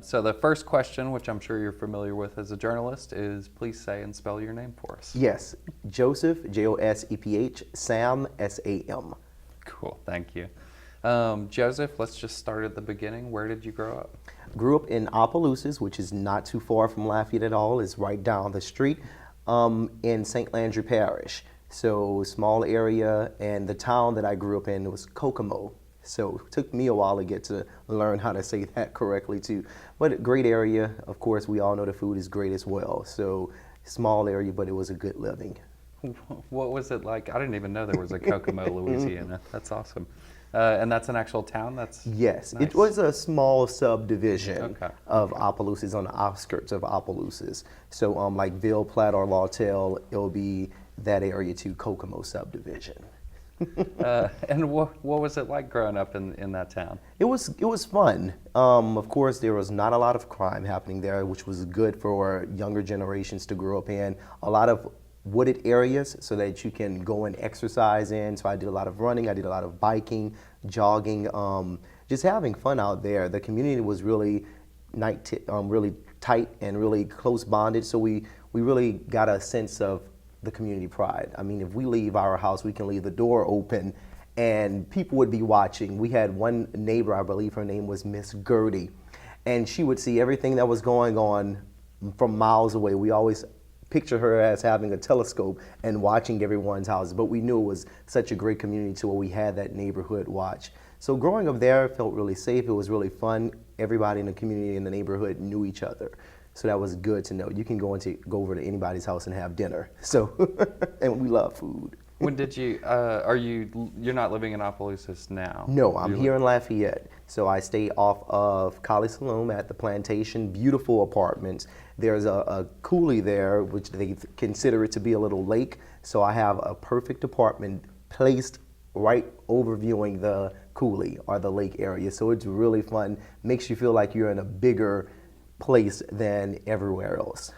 So the first question, which I'm sure you're familiar with as a journalist, is please say and spell your name for us. Yes, Joseph, Joseph, Sam, Sam. Cool, thank you. Joseph, let's just start at the beginning. Where did you grow up? Grew up in Opelousas, which is not too far from Lafayette at all. It's right down the street in St. Landry Parish. So small area, and the town that I grew up in was Kokomo. So it took me a while to get to learn how to say that correctly too. But a great area. Of course, we all know the food is great as well. So small area, but it was a good living. What was it like? I didn't even know there was a Kokomo, Louisiana. That's awesome. And that's an actual town? That's Yes, nice. It was a small subdivision Okay. of Opelousas, on the outskirts of Opelousas. So like Ville, Platte, or Lawtell, it'll be that area too, Kokomo subdivision. And what was it like growing up in that town? It was fun. Of course, there was not a lot of crime happening there, which was good for younger generations to grow up in. A lot of wooded areas so that you can go and exercise in. So I did a lot of running, I did a lot of biking, jogging, just having fun out there. The community was really really tight and really close bonded. So we really got a sense of the community pride. I mean, if we leave our house, we can leave the door open and people would be watching. We had one neighbor, I believe her name was Miss Gertie, and she would see everything that was going on from miles away. We always picture her as having a telescope and watching everyone's houses, but we knew it was such a great community to where we had that neighborhood watch. So growing up there felt really safe. It was really fun. Everybody in the community in the neighborhood knew each other. So that was good to know. You can go over to anybody's house and have dinner. So, and we love food. When did you, you're not living in Opelousas now? No, I'm here in Lafayette. So I stay off of College Saloon at the Plantation, beautiful apartments. There's a coulee there, which they consider it to be a little lake. So I have a perfect apartment placed right overviewing the coulee or the lake area. So it's really fun. Makes you feel like you're in a bigger place than everywhere else.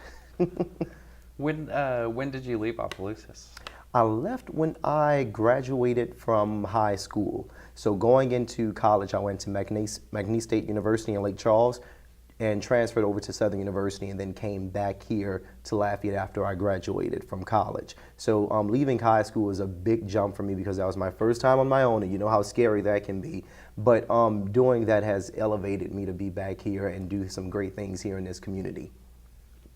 When did you leave Opelousas? I left when I graduated from high school. So going into college, I went to McNeese State University in Lake Charles and transferred over to Southern University, and then came back here to Lafayette after I graduated from college. So leaving high school was a big jump for me because that was my first time on my own, and you know how scary that can be. But doing that has elevated me to be back here and do some great things here in this community.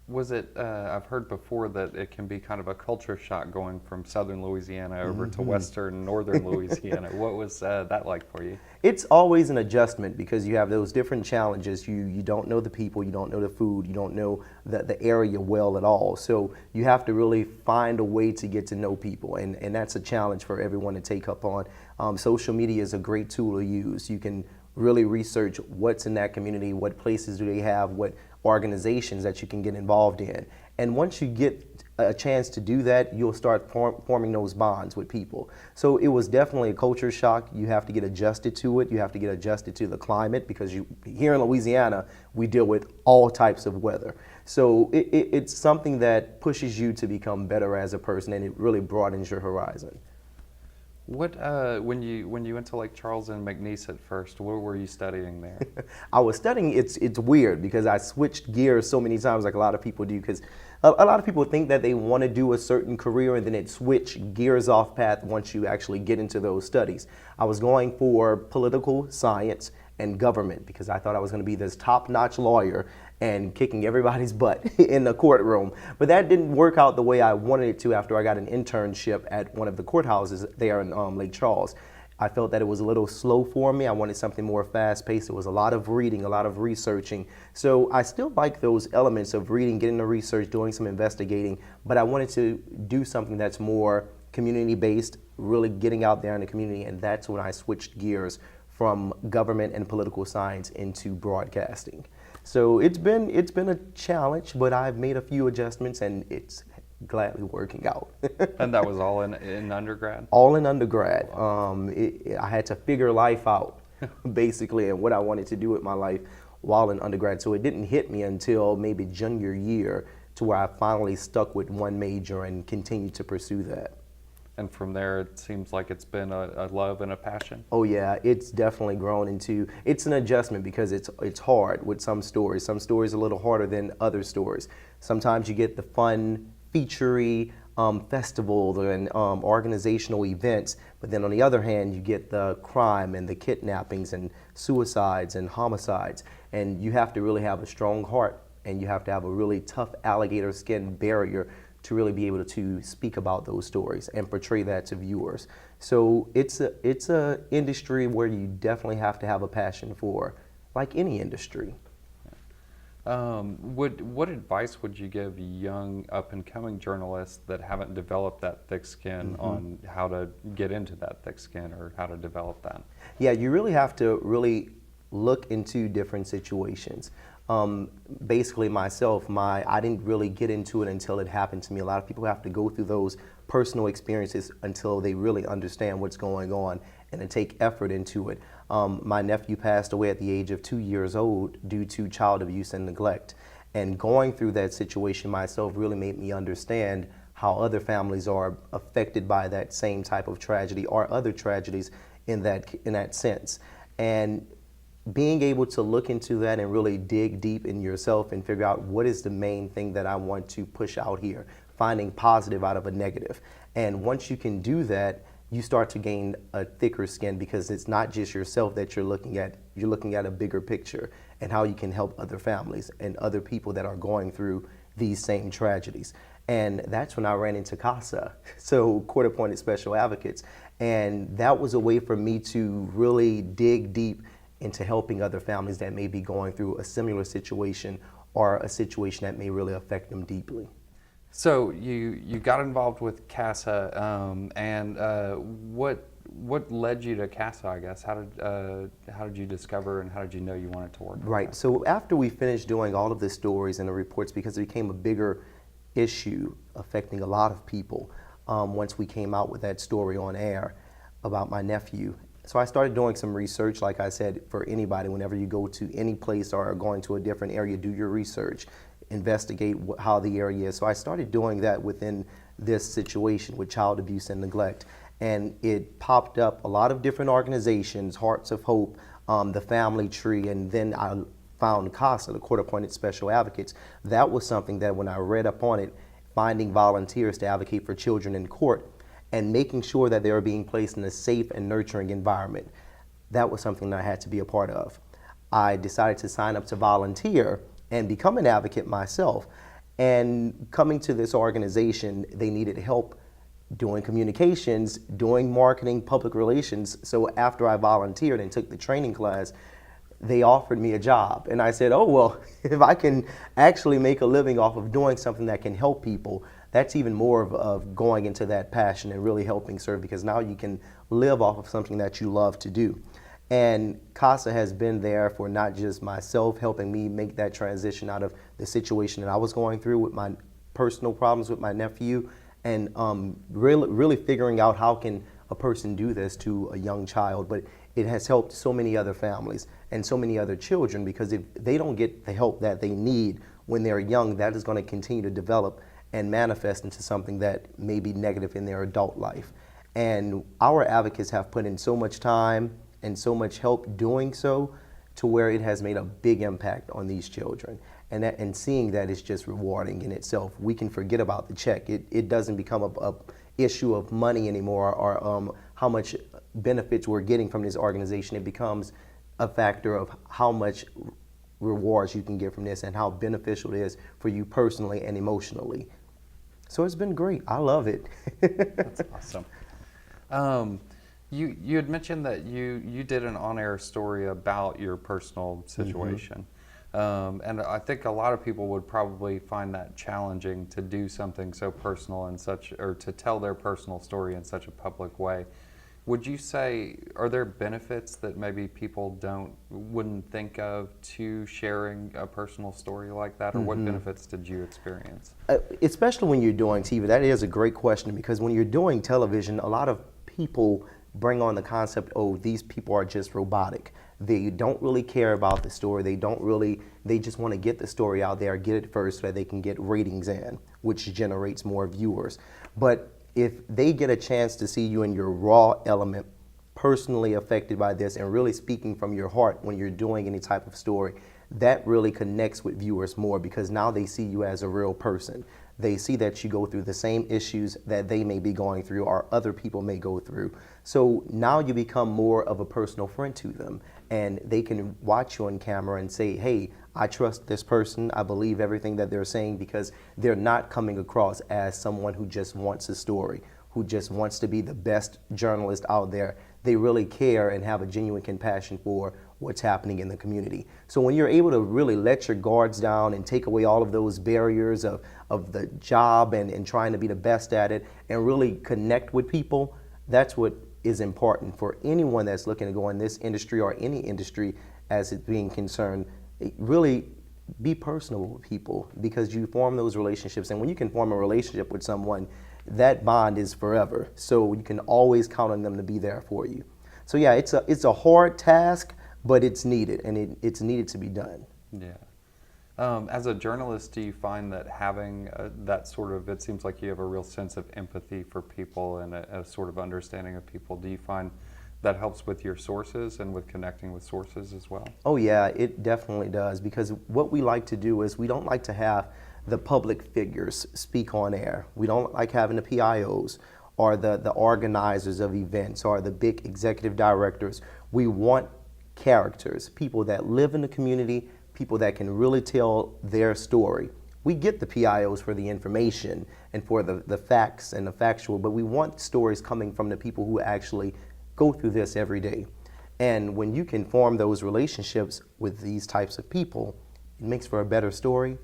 Was it, I've heard before that it can be kind of a culture shock going from southern Louisiana over to western, northern Louisiana. What was that like for you? It's always an adjustment because you have those different challenges. You don't know the people, you don't know the food, you don't know the area well at all. So you have to really find a way to get to know people, and that's a challenge for everyone to take up on. Social media is a great tool to use. You can really research what's in that community, what places do they have, what organizations that you can get involved in. And once you get a chance to do that, you'll start forming those bonds with people. So it was definitely a culture shock. You have to get adjusted to it. You have to get adjusted to the climate because here in Louisiana, we deal with all types of weather. So it's something that pushes you to become better as a person, and it really broadens your horizon. What when you went to Lake Charles and McNeese at first, what were you studying there? I was studying. It's weird because I switched gears so many times, like a lot of people do. Because a lot of people think that they want to do a certain career and then it switch gears off path once you actually get into those studies. I was going for political science and government because I thought I was going to be this top-notch lawyer and kicking everybody's butt in the courtroom. But that didn't work out the way I wanted it to after I got an internship at one of the courthouses there in Lake Charles. I felt that it was a little slow for me. I wanted something more fast-paced. It was a lot of reading, a lot of researching. So I still like those elements of reading, getting the research, doing some investigating, but I wanted to do something that's more community-based, really getting out there in the community, and that's when I switched gears from government and political science into broadcasting. So it's been a challenge, but I've made a few adjustments and it's gladly working out. And that was all in undergrad? All in undergrad. I had to figure life out, basically, and what I wanted to do with my life while in undergrad. So it didn't hit me until maybe junior year to where I finally stuck with one major and continued to pursue that. And from there, it seems like it's been a love and a passion. Oh yeah, it's definitely grown into, it's an adjustment because it's hard with some stories. Some stories are a little harder than other stories. Sometimes you get the fun, featurey festivals and organizational events, but then on the other hand, you get the crime and the kidnappings and suicides and homicides, and you have to really have a strong heart and you have to have a really tough alligator skin barrier to really be able to speak about those stories and portray that to viewers. So it's a industry where you definitely have to have a passion for, like any industry. What advice would you give young up-and-coming journalists that haven't developed that thick skin on how to get into that thick skin or how to develop that? Yeah, you really have to really look into different situations. Basically myself, I didn't really get into it until it happened to me. A lot of people have to go through those personal experiences until they really understand what's going on and to take effort into it. My nephew passed away at the age of 2 years old due to child abuse and neglect. And going through that situation myself really made me understand how other families are affected by that same type of tragedy or other tragedies in that sense. And being able to look into that and really dig deep in yourself and figure out what is the main thing that I want to push out here, finding positive out of a negative. And once you can do that, you start to gain a thicker skin because it's not just yourself that you're looking at a bigger picture and how you can help other families and other people that are going through these same tragedies. And that's when I ran into CASA, so Court-Appointed Special Advocates. And that was a way for me to really dig deep into helping other families that may be going through a similar situation or a situation that may really affect them deeply. So you got involved with CASA, and what led you to CASA, I guess? How did you discover and how did you know you wanted to work with Right. CASA? So after we finished doing all of the stories and the reports, because it became a bigger issue affecting a lot of people, once we came out with that story on air about my nephew. So I started doing some research, like I said, for anybody, whenever you go to any place or are going to a different area, do your research, investigate how the area is. So I started doing that within this situation with child abuse and neglect. And it popped up a lot of different organizations, Hearts of Hope, the Family Tree, and then I found CASA, the Court-Appointed Special Advocates. That was something that when I read up on it, finding volunteers to advocate for children in court, and making sure that they were being placed in a safe and nurturing environment. That was something that I had to be a part of. I decided to sign up to volunteer and become an advocate myself. And coming to this organization, they needed help doing communications, doing marketing, public relations. So after I volunteered and took the training class, they offered me a job. And I said, oh, well, if I can actually make a living off of doing something that can help people, that's even more of going into that passion and really helping serve, because now you can live off of something that you love to do. And CASA has been there for not just myself, helping me make that transition out of the situation that I was going through with my personal problems with my nephew, and really figuring out how can a person do this to a young child. But it has helped so many other families and so many other children, because if they don't get the help that they need when they're young, that is going to continue to develop and manifest into something that may be negative in their adult life. And our advocates have put in so much time and so much help doing so, to where it has made a big impact on these children. And seeing that is just rewarding in itself. We can forget about the check. It doesn't become a issue of money anymore, or how much benefits we're getting from this organization. It becomes a factor of how much rewards you can get from this and how beneficial it is for you personally and emotionally. So it's been great. I love it. That's awesome. You had mentioned that you did an on-air story about your personal situation. And I think a lot of people would probably find that challenging to do something so personal and or to tell their personal story in such a public way. Would you say, are there benefits that maybe people wouldn't think of to sharing a personal story like that, or what benefits did you experience? Especially when you're doing TV, that is a great question, because when you're doing television, a lot of people bring on the concept, oh, these people are just robotic. They don't really care about the story. They just want to get the story out there, get it first so that they can get ratings in, which generates more viewers. But if they get a chance to see you in your raw element, personally affected by this and really speaking from your heart when you're doing any type of story, that really connects with viewers more because now they see you as a real person. They see that you go through the same issues that they may be going through or other people may go through. So now you become more of a personal friend to them and they can watch you on camera and say, hey, I trust this person. I believe everything that they're saying because they're not coming across as someone who just wants a story, who just wants to be the best journalist out there. They really care and have a genuine compassion for what's happening in the community. So when you're able to really let your guards down and take away all of those barriers of the job and trying to be the best at it and really connect with people, that's what is important for anyone that's looking to go in this industry or any industry as it being concerned. Really be personal with people because you form those relationships, and when you can form a relationship with someone, that bond is forever. So you can always count on them to be there for you. So yeah, it's a hard task, but it's needed, and it's needed to be done. Yeah. As a journalist, do you find that having that sort of, it seems like you have a real sense of empathy for people and a sort of understanding of people. Do you find that helps with your sources and with connecting with sources as well? Oh yeah, it definitely does, because what we like to do is we don't like to have the public figures speak on air. We don't like having the PIOs or the organizers of events or the big executive directors. We want characters, people that live in the community, people that can really tell their story. We get the PIOs for the information and for the facts and the factual, but we want stories coming from the people who actually go through this every day. And when you can form those relationships with these types of people, it makes for a better story.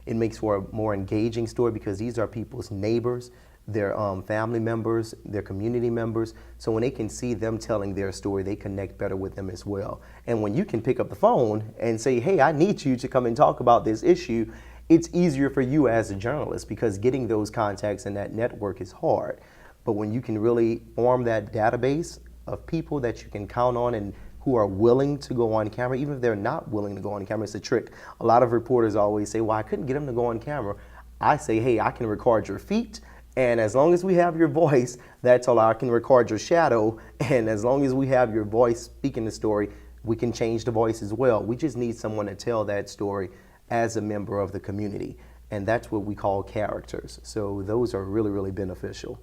It makes for a more engaging story because these are people's neighbors, their family members, their community members. So when they can see them telling their story, they connect better with them as well. And when you can pick up the phone and say, hey, I need you to come and talk about this issue, it's easier for you as a journalist because getting those contacts and that network is hard. But when you can really form that database of people that you can count on and who are willing to go on camera, even if they're not willing to go on camera, it's a trick. A lot of reporters always say, well, I couldn't get them to go on camera. I say, hey, I can record your feet, and as long as we have your voice, that's all. I can record your shadow, and as long as we have your voice speaking the story, we can change the voice as well. We just need someone to tell that story as a member of the community, and that's what we call characters. So those are really, really beneficial.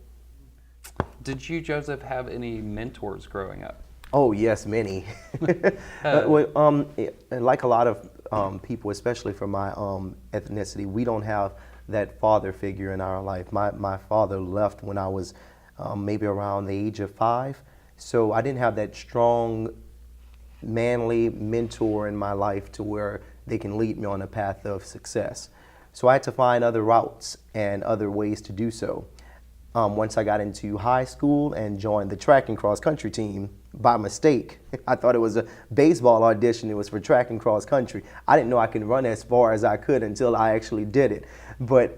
Did you, Joseph, have any mentors growing up? Oh yes, many. Like a lot of people, especially from my ethnicity, we don't have that father figure in our life. My father left when I was maybe around the age of 5, so I didn't have that strong, manly mentor in my life to where they can lead me on a path of success. So I had to find other routes and other ways to do so. Once I got into high school and joined the track and cross country team by mistake. I thought it was a baseball audition. It was for track and cross country. I didn't know I could run as far as I could until I actually did it. But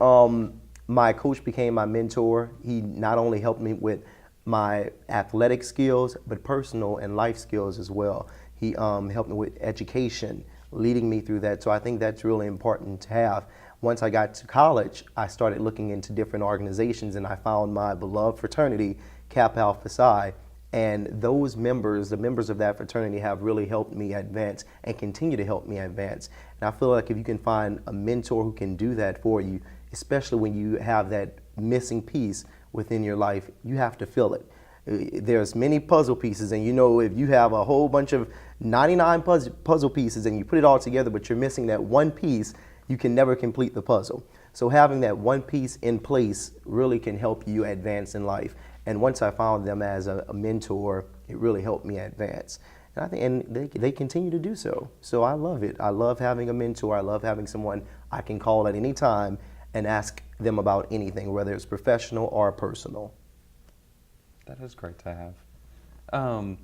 my coach became my mentor. He not only helped me with my athletic skills, but personal and life skills as well. He helped me with education, leading me through that. So I think that's really important to have. Once I got to college, I started looking into different organizations, and I found my beloved fraternity, Kappa Alpha Psi, and those members, the members of that fraternity, have really helped me advance and continue to help me advance. And I feel like if you can find a mentor who can do that for you, especially when you have that missing piece within your life, you have to fill it. There's many puzzle pieces, and you know, if you have a whole bunch of 99 puzzle pieces and you put it all together, but you're missing that one piece, you can never complete the puzzle. So having that one piece in place really can help you advance in life. And once I found them as a mentor, it really helped me advance. And I think, and they continue to do so. So I love it. I love having a mentor. I love having someone I can call at any time and ask them about anything, whether it's professional or personal. That is great to have.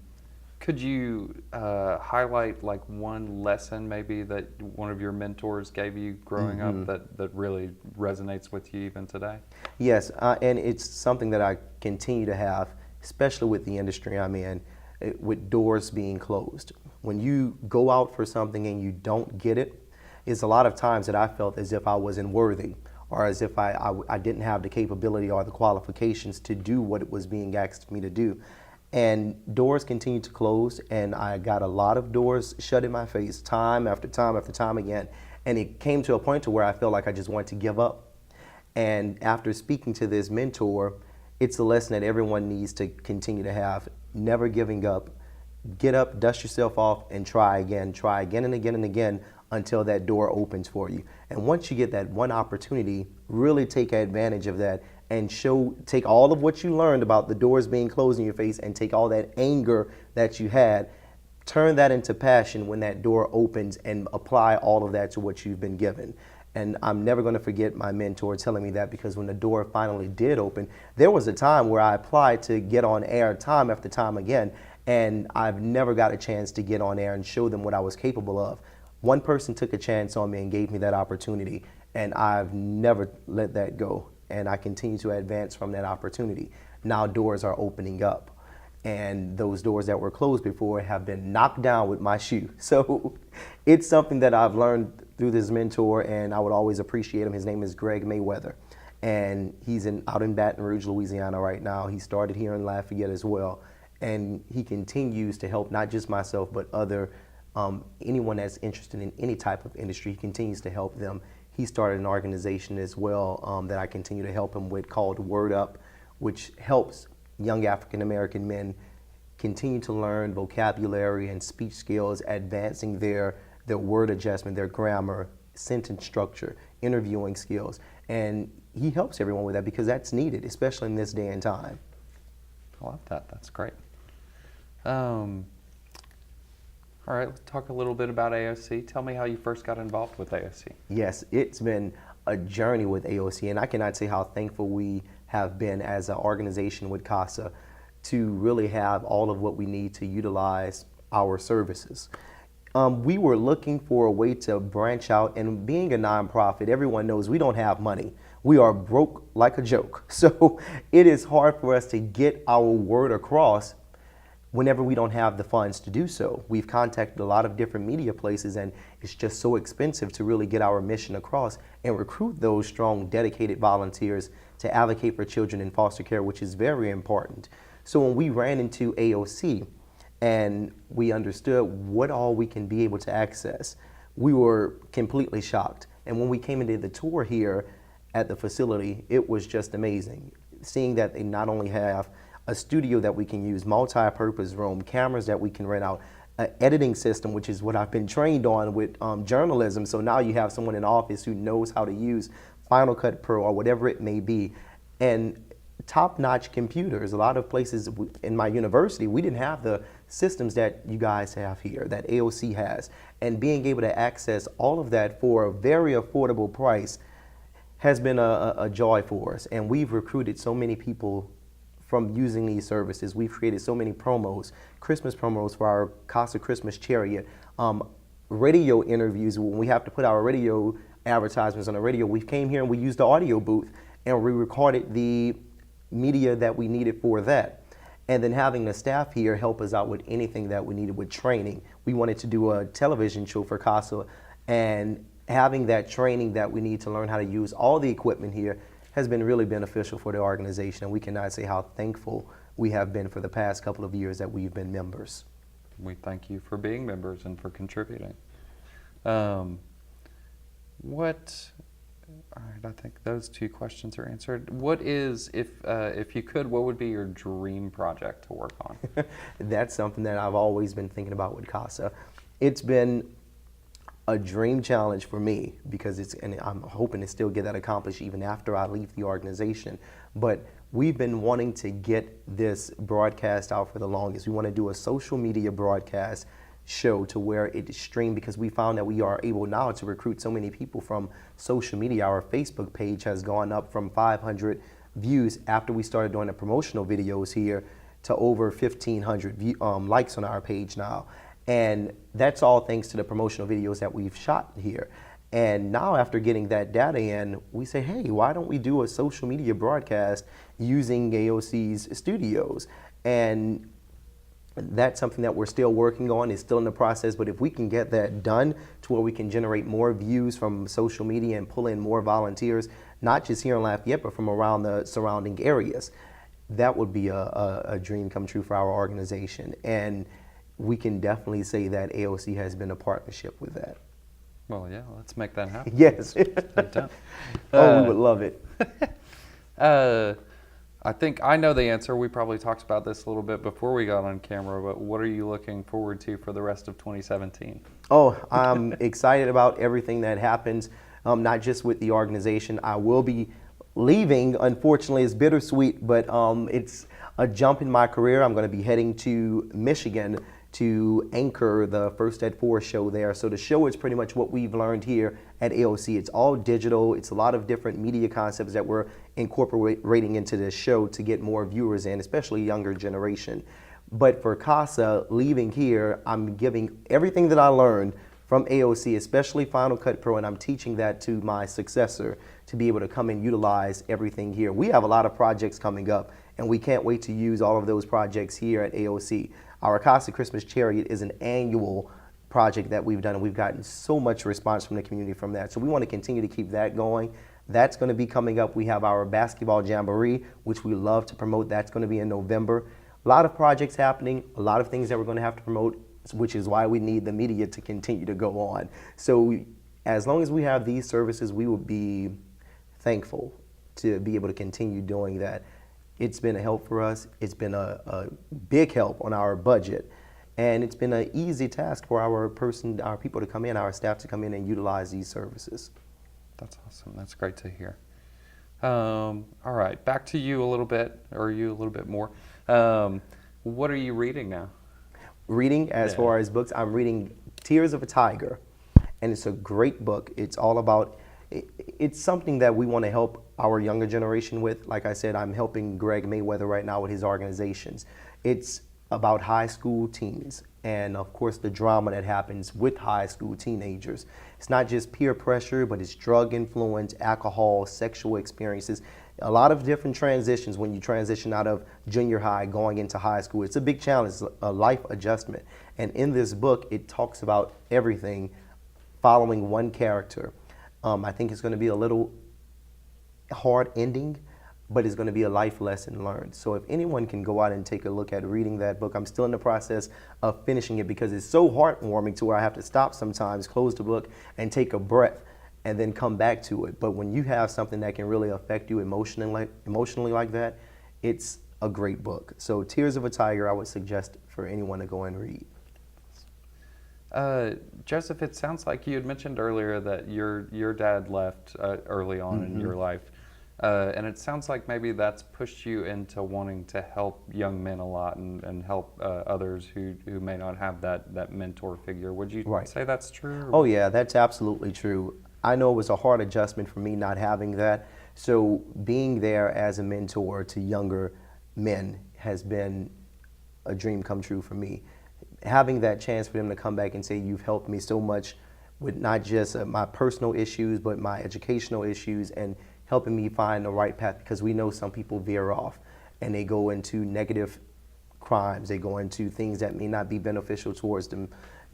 Could you highlight like one lesson maybe that one of your mentors gave you growing up that really resonates with you even today? Yes, and it's something that I continue to have, especially with the industry I'm in, with doors being closed. When you go out for something and you don't get it, it's a lot of times that I felt as if I wasn't worthy, or as if I didn't have the capability or the qualifications to do what it was being asked me to do. And doors continued to close, and I got a lot of doors shut in my face time after time after time again. And it came to a point to where I felt like I just wanted to give up. And after speaking to this mentor, it's a lesson that everyone needs to continue to have. Never giving up. Get up, dust yourself off, and try again and again and again until that door opens for you. And once you get that one opportunity, really take advantage of that and take all of what you learned about the doors being closed in your face and take all that anger that you had, turn that into passion when that door opens and apply all of that to what you've been given. And I'm never going to forget my mentor telling me that, because when the door finally did open, there was a time where I applied to get on air time after time again, and I've never got a chance to get on air and show them what I was capable of. One person took a chance on me and gave me that opportunity, and I've never let that go. And I continue to advance from that opportunity. Now doors are opening up, and those doors that were closed before have been knocked down with my shoe. So it's something that I've learned through this mentor, and I would always appreciate him. His name is Greg Mayweather, and he's out in Baton Rouge, Louisiana right now. He started here in Lafayette as well, and he continues to help not just myself, but anyone that's interested in any type of industry. He continues to help them. He started an organization as well that I continue to help him with, called Word Up, which helps young African American men continue to learn vocabulary and speech skills, advancing their word adjustment, their grammar, sentence structure, interviewing skills. And he helps everyone with that because that's needed, especially in this day and time. I love that. That's great. All right, let's talk a little bit about AOC. Tell me how you first got involved with AOC. Yes, it's been a journey with AOC, and I cannot say how thankful we have been as an organization with CASA to really have all of what we need to utilize our services. We were looking for a way to branch out, and being a nonprofit, everyone knows we don't have money. We are broke like a joke. So it is hard for us to get our word across whenever we don't have the funds to do so. We've contacted a lot of different media places, and it's just so expensive to really get our mission across and recruit those strong, dedicated volunteers to advocate for children in foster care, which is very important. So when we ran into AOC and we understood what all we can be able to access, we were completely shocked. And when we came into the tour here at the facility, it was just amazing. Seeing that they not only have a studio that we can use, multi-purpose room, cameras that we can rent out, an editing system, which is what I've been trained on with journalism. So now you have someone in office who knows how to use Final Cut Pro or whatever it may be, and top-notch computers. A lot of places in my university, we didn't have the systems that you guys have here, that AOC has. And being able to access all of that for a very affordable price has been a joy for us. And we've recruited so many people from using these services. We've created so many promos, Christmas promos for our CASA Christmas Chariot, radio interviews. When we have to put our radio advertisements on the radio, we came here and we used the audio booth and we recorded the media that we needed for that. And then having the staff here help us out with anything that we needed with training. We wanted to do a television show for CASA, and having that training that we need to learn how to use all the equipment here has been really beneficial for the organization, and we cannot say how thankful we have been for the past couple of years that we've been members. We thank you for being members and for contributing. All right, I think those two questions are answered. What is, if you could, what would be your dream project to work on? That's something that I've always been thinking about with CASA. It's been a dream challenge for me because and I'm hoping to still get that accomplished even after I leave the organization. But we've been wanting to get this broadcast out for the longest. We want to do a social media broadcast show to where it is streamed, because we found that we are able now to recruit so many people from social media. Our Facebook page has gone up from 500 views after we started doing the promotional videos here to over 1,500 likes on our page now. And that's all thanks to the promotional videos that we've shot here. And now after getting that data in, we say, hey, why don't we do a social media broadcast using AOC's studios? And that's something that we're still working on. It's still in the process, but if we can get that done to where we can generate more views from social media and pull in more volunteers, not just here in Lafayette, but from around the surrounding areas. That would be a dream come true for our organization. And we can definitely say that AOC has been a partnership with that. Well, yeah, let's make that happen. Yes. Oh, we would love it. I think I know the answer. We probably talked about this a little bit before we got on camera, but what are you looking forward to for the rest of 2017? Oh, I'm excited about everything that happens, not just with the organization. I will be leaving. Unfortunately, it's bittersweet, but it's a jump in my career. I'm going to be heading to Michigan to anchor the First at 4 show there. So the show is pretty much what we've learned here at AOC. It's all digital. It's a lot of different media concepts that we're incorporating into this show to get more viewers in, especially younger generation. But for CASA, leaving here, I'm giving everything that I learned from AOC, especially Final Cut Pro, and I'm teaching that to my successor to be able to come and utilize everything here. We have a lot of projects coming up, and we can't wait to use all of those projects here at AOC. Our CASA Christmas Chariot is an annual project that we've done, and we've gotten so much response from the community from that. So we want to continue to keep that going. That's going to be coming up. We have our basketball jamboree, which we love to promote. That's going to be in November. A lot of projects happening, a lot of things that we're going to have to promote, which is why we need the media to continue to go on. So as long as we have these services, we will be thankful to be able to continue doing that. It's been a help for us. It's been a big help on our budget. And it's been an easy task for our people to come in, our staff to come in and utilize these services. That's awesome. That's great to hear. All right, back to you a little bit, or you a little bit more. What are you reading now? Reading, as far as books, I'm reading Tears of a Tiger. And it's a great book. It's all about, it's something that we want to help our younger generation with. Like I said, I'm helping Greg Mayweather right now with his organizations. It's about high school teens and, of course, the drama that happens with high school teenagers. It's not just peer pressure, but it's drug influence, alcohol, sexual experiences, a lot of different transitions when you transition out of junior high going into high school. It's a big challenge, a life adjustment. And in this book, it talks about everything following one character. I think it's going to be a little hard ending, but it's going to be a life lesson learned. So if anyone can go out and take a look at reading that book, I'm still in the process of finishing it because it's so heartwarming to where I have to stop sometimes, close the book, and take a breath, and then come back to it. But when you have something that can really affect you emotionally like that, it's a great book. So Tears of a Tiger, I would suggest for anyone to go and read. Joseph, it sounds like you had mentioned earlier that your dad left early on in your life. And it sounds like maybe that's pushed you into wanting to help young men a lot and help others who may not have that mentor figure. Would you say that's true? Oh yeah, that's absolutely true. I know it was a hard adjustment for me not having that. So being there as a mentor to younger men has been a dream come true for me. Having that chance for them to come back and say, you've helped me so much with not just my personal issues, but my educational issues, and helping me find the right path, because we know some people veer off and they go into negative crimes, they go into things that may not be beneficial towards them.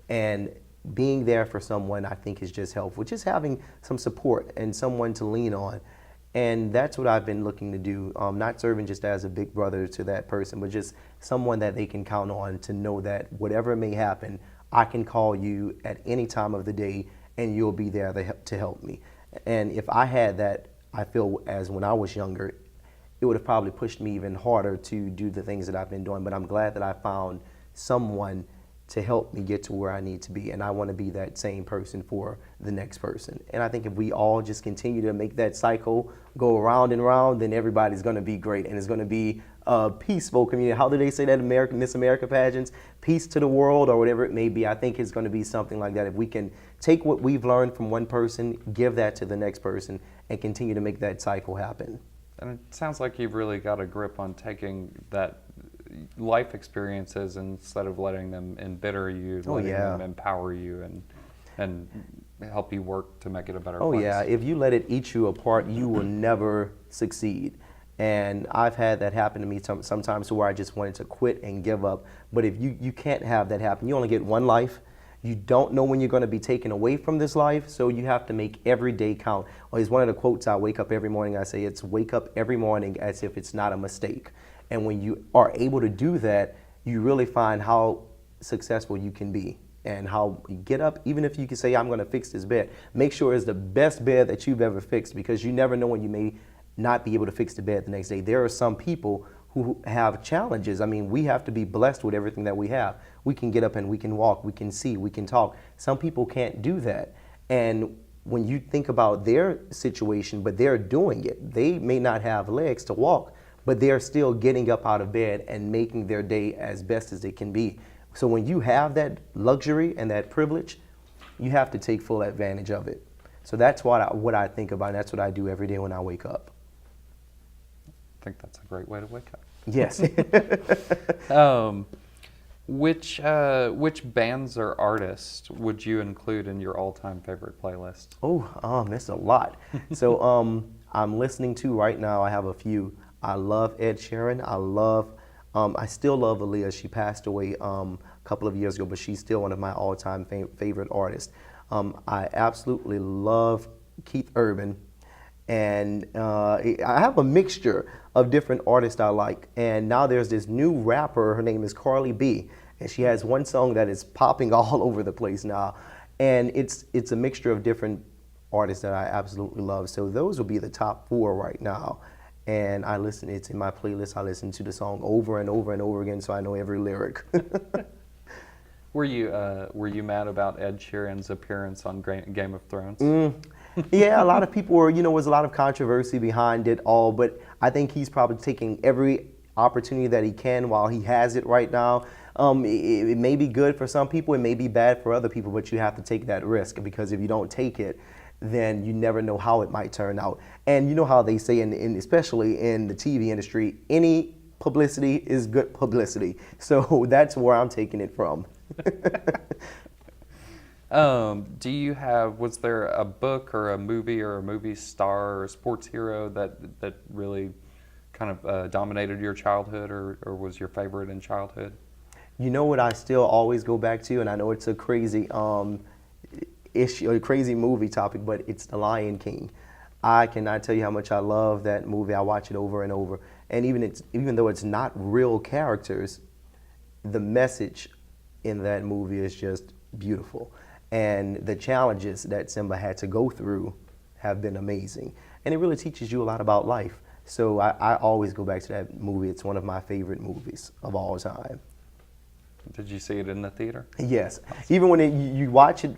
And being there for someone, I think, is just helpful. Just having some support and someone to lean on. And that's what I've been looking to do, not serving just as a big brother to that person, but just someone that they can count on to know that whatever may happen, I can call you at any time of the day and you'll be there to help me. And if I had that, I feel as when I was younger, it would have probably pushed me even harder to do the things that I've been doing. But I'm glad that I found someone to help me get to where I need to be. And I want to be that same person for the next person. And I think if we all just continue to make that cycle go around and around, then everybody's going to be great. And it's going to be a peaceful community. How do they say that in Miss America pageants? Peace to the world, or whatever it may be. I think it's going to be something like that. If we can take what we've learned from one person, give that to the next person, and continue to make that cycle happen. And it sounds like you've really got a grip on taking that life experiences instead of letting them embitter you, letting them empower you and help you work to make it a better place. Oh yeah, if you let it eat you apart, you will never succeed. And I've had that happen to me sometimes to where I just wanted to quit and give up. But if you can't have that happen, you only get one life. You don't know when you're going to be taken away from this life, so you have to make every day count. Well, it's one of the quotes I wake up every morning. I say it's wake up every morning as if it's not a mistake. And when you are able to do that, you really find how successful you can be and how you get up. Even if you can say, I'm going to fix this bed, make sure it's the best bed that you've ever fixed, because you never know when you may not be able to fix the bed the next day. There are some people who have challenges. I mean, we have to be blessed with everything that we have. We can get up and we can walk, we can see, we can talk. Some people can't do that. And when you think about their situation, but they're doing it, they may not have legs to walk, but they're still getting up out of bed and making their day as best as it can be. So when you have that luxury and that privilege, you have to take full advantage of it. So that's what I think about, and that's what I do every day when I wake up. I think that's a great way to wake up. Yes. Which bands or artists would you include in your all-time favorite playlist? That's a lot. So I'm listening to right now, I have a few. I love Ed Sheeran. I still love Aaliyah. She passed away a couple of years ago, but she's still one of my all-time favorite artists. I absolutely love Keith Urban. And I have a mixture of different artists I like. And now there's this new rapper, her name is Carly B. And she has one song that is popping all over the place now. And it's a mixture of different artists that I absolutely love. So those will be the top 4 right now. And it's in my playlist. I listen to the song over and over and over again, so I know every lyric. Were you mad about Ed Sheeran's appearance on Game of Thrones? Yeah, a lot of people were, was a lot of controversy behind it all, but I think he's probably taking every opportunity that he can while he has it right now. It may be good for some people, it may be bad for other people, but you have to take that risk, because if you don't take it, then you never know how it might turn out. And you know how they say, especially in the TV industry, any publicity is good publicity. So that's where I'm taking it from. Was there a book or a movie star or a sports hero that really kind of dominated your childhood or was your favorite in childhood? You know what I still always go back to, and I know it's a crazy issue, a crazy movie topic, but it's The Lion King. I cannot tell you how much I love that movie. I watch it over and over. And even though it's not real characters, the message in that movie is just beautiful. And the challenges that Simba had to go through have been amazing. And it really teaches you a lot about life. So I always go back to that movie. It's one of my favorite movies of all time. Did you see it in the theater? Yes. Even when you watch it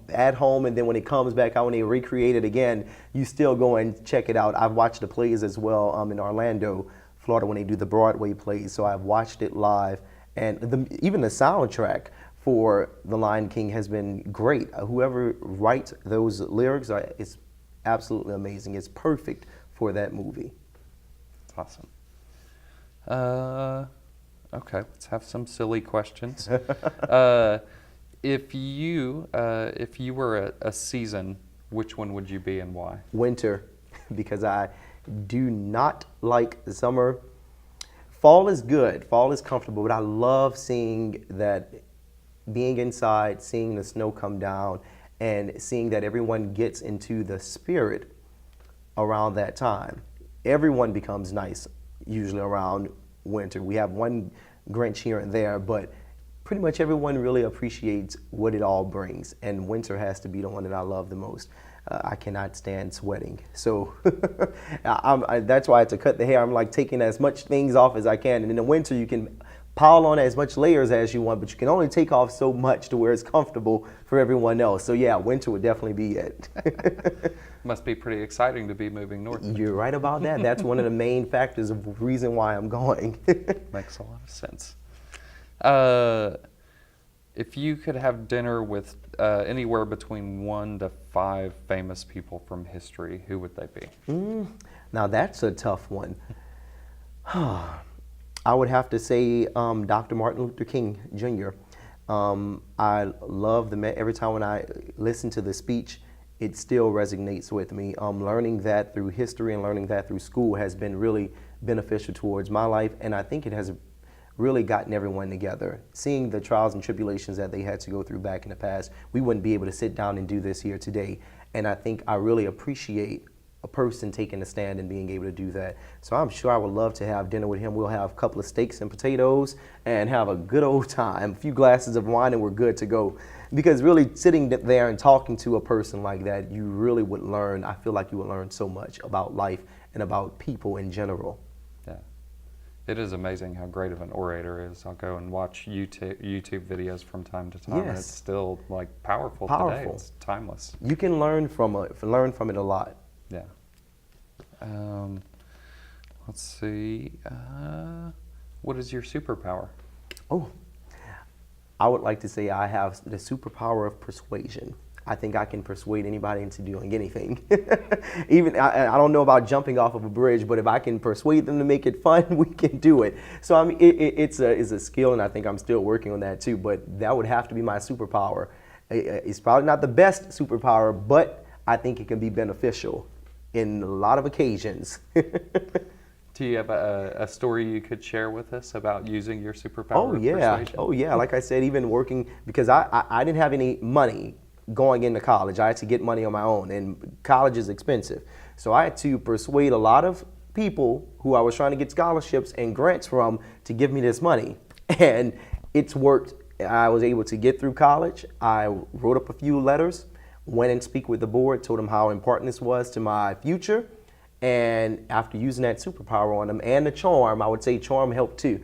at home, and then when it comes back out, when they recreate it again, you still go and check it out. I've watched the plays as well in Orlando, Florida, when they do the Broadway plays. So I've watched it live. And even the soundtrack for The Lion King has been great. Whoever writes those lyrics is absolutely amazing. It's perfect for that movie. That's awesome. Okay, let's have some silly questions. If you were a season, which one would you be and why? Winter, because I do not like summer. Fall is good, fall is comfortable, but I love seeing that, being inside, seeing the snow come down, and seeing that everyone gets into the spirit around that time. Everyone becomes nice usually around winter. We have one Grinch here and there, but pretty much everyone really appreciates what it all brings, and winter has to be the one that I love the most. I cannot stand sweating, so that's why I had to cut the hair. I'm like taking as much things off as I can, and in the winter you can pile on as much layers as you want, but you can only take off so much to where it's comfortable for everyone else. So yeah, winter would definitely be it. Must be pretty exciting to be moving north. You're right about that. That's one of the main factors of the reason why I'm going. Makes a lot of sense. If you could have dinner with anywhere between 1 to 5 famous people from history, who would they be? Now that's a tough one. I would have to say Dr. Martin Luther King Jr. I love every time when I listen to the speech, it still resonates with me. Learning that through history and learning that through school has been really beneficial towards my life, and I think it has really gotten everyone together. Seeing the trials and tribulations that they had to go through back in the past, we wouldn't be able to sit down and do this here today. And I think I really appreciate a person taking a stand and being able to do that. So I'm sure I would love to have dinner with him. We'll have a couple of steaks and potatoes and have a good old time, a few glasses of wine, and we're good to go. Because really sitting there and talking to a person like that, you really would learn, I feel like you would learn so much about life and about people in general. Yeah. It is amazing how great of an orator is. I'll go and watch YouTube videos from time to time, and it's still like powerful today. It's timeless. You can learn from it a lot. Yeah. Let's see. What is your superpower? Oh, I would like to say I have the superpower of persuasion. I think I can persuade anybody into doing anything. Even I don't know about jumping off of a bridge, but if I can persuade them to make it fun, we can do it. So I mean, it's a skill, and I think I'm still working on that too. But that would have to be my superpower. It's probably not the best superpower, but I think it can be beneficial in a lot of occasions. Do you have a story you could share with us about using your superpower? Oh yeah, persuasion? oh yeah. Like I said, even working, because I didn't have any money going into college. I had to get money on my own, and college is expensive. So I had to persuade a lot of people who I was trying to get scholarships and grants from to give me this money. And it's worked. I was able to get through college. I wrote up a few letters, went and speak with the board, told them how important this was to my future. And after using that superpower on them and the charm, I would say charm helped too,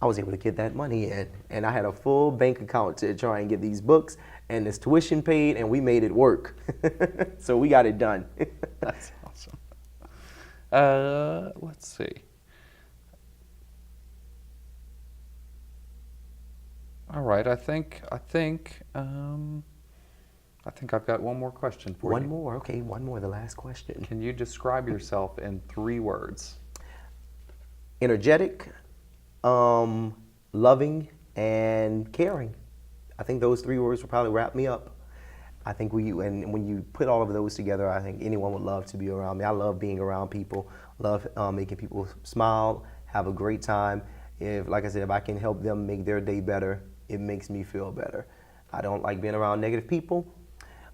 I was able to get that money in. And I had a full bank account to try and get these books and this tuition paid, and we made it work. So we got it done. That's awesome. Let's see. All right, I think I've got one more question for you. One more, okay, one more, the last question. Can you describe yourself in 3 words? Energetic, loving, and caring. I think those 3 words will probably wrap me up. I think when you put all of those together, I think anyone would love to be around me. I love being around people, love making people smile, have a great time. Like I said, if I can help them make their day better, it makes me feel better. I don't like being around negative people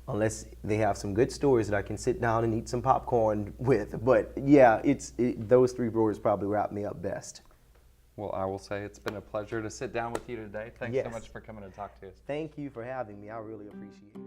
unless they have some good stories that I can sit down and eat some popcorn with. But yeah, those 3 words probably wrap me up best. Well, I will say it's been a pleasure to sit down with you today. Thanks so much for coming to talk to us. Thank you for having me. I really appreciate it.